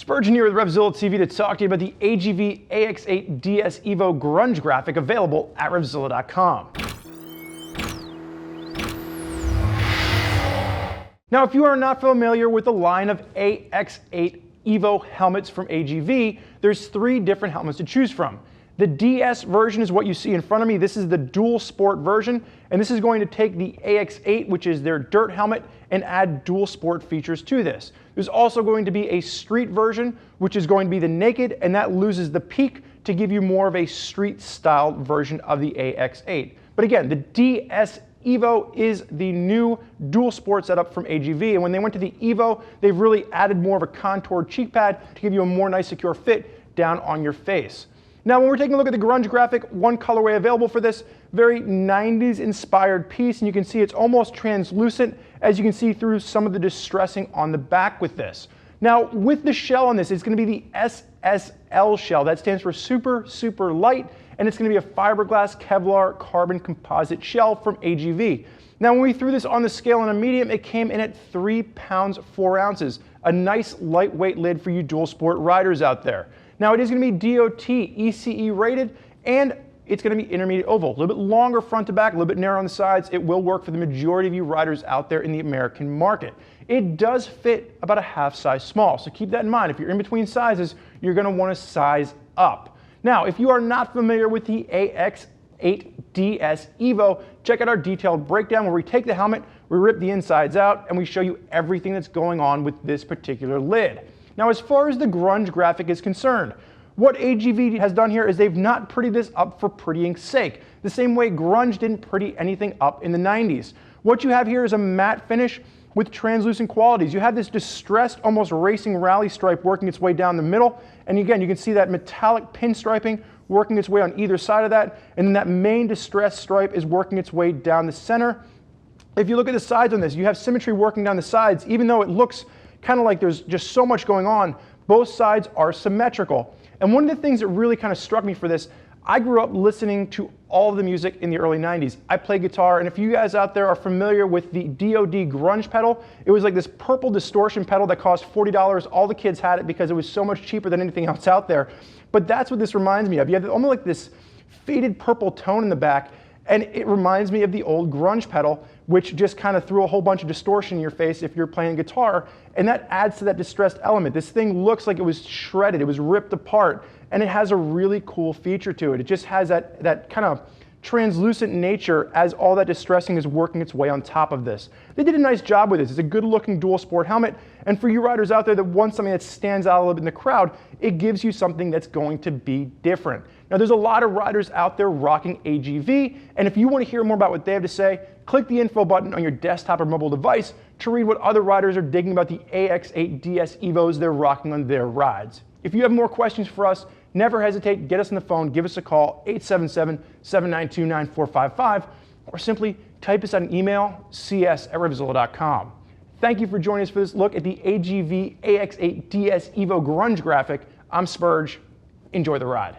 Spurgeon here with RevZilla TV to talk to you about the AGV AX-8 DS EVO Grunge Graphic available at RevZilla.com. Now, if you are not familiar with the line of AX-8 EVO helmets from AGV, there's three different helmets to choose from. The DS version is what you see in front of me. This is the dual sport version, and this is going to take the AX-8, which is their dirt helmet, and add dual sport features to this. There's also going to be a street version, which is going to be the naked, and that loses the peak to give you more of a street style version of the AX-8. But again, the DS EVO is the new dual sport setup from AGV, and when they went to the EVO, they've really added more of a contoured cheek pad to give you a more nice secure fit down on your face. Now, when we're taking a look at the Grunge Graphic, one colorway available for this, very 90s inspired piece, and you can see it's almost translucent, as you can see through some of the distressing on the back with this. Now, with the shell on this, it's going to be the SSL shell. That stands for super, super light, and it's going to be a fiberglass Kevlar carbon composite shell from AGV. Now, when we threw this on the scale in a medium, it came in at 3 pounds 4 ounces, a nice lightweight lid for you dual sport riders out there. Now, it is going to be DOT ECE rated, and it's going to be intermediate oval, a little bit longer front to back, a little bit narrow on the sides. It will work for the majority of you riders out there in the American market. It does fit about a half size small, so keep that in mind. If you're in between sizes, you're going to want to size up. Now, if you are not familiar with the AX-8 DS EVO, check out our detailed breakdown where we take the helmet, we rip the insides out, and we show you everything that's going on with this particular lid. Now, as far as the Grunge Graphic is concerned, what AGV has done here is they've not prettied this up for prettying's sake, the same way Grunge didn't pretty anything up in the 90s. What you have here is a matte finish with translucent qualities. You have this distressed, almost racing rally stripe working its way down the middle, and again, you can see that metallic pinstriping working its way on either side of that, and then that main distressed stripe is working its way down the center. If you look at the sides on this, you have symmetry working down the sides, even though it looks kind of like there's just so much going on, both sides are symmetrical. And one of the things that really kind of struck me for this, I grew up listening to all of the music in the early 90s. I play guitar, and if you guys out there are familiar with the DoD Grunge pedal, it was like this purple distortion pedal that cost $40. All the kids had it because it was so much cheaper than anything else out there. But that's what this reminds me of. You have almost like this faded purple tone in the back, and it reminds me of the old Grunge pedal, which just kind of threw a whole bunch of distortion in your face if you're playing guitar, and that adds to that distressed element. This thing looks like it was shredded, it was ripped apart, and it has a really cool feature to it. It just has that kind of translucent nature as all that distressing is working its way on top of this. They did a nice job with this. It's a good looking dual sport helmet, and for you riders out there that want something that stands out a little bit in the crowd, it gives you something that's going to be different. Now, there's a lot of riders out there rocking AGV, and if you want to hear more about what they have to say, click the info button on your desktop or mobile device to read what other riders are digging about the AX-8 DS EVOs they're rocking on their rides. If you have more questions for us, never hesitate, get us on the phone, give us a call, 877-792-9455, or simply type us out an email, cs@revzilla.com. Thank you for joining us for this look at the AGV AX-8 DS EVO Grunge Graphic. I'm Spurge. Enjoy the ride.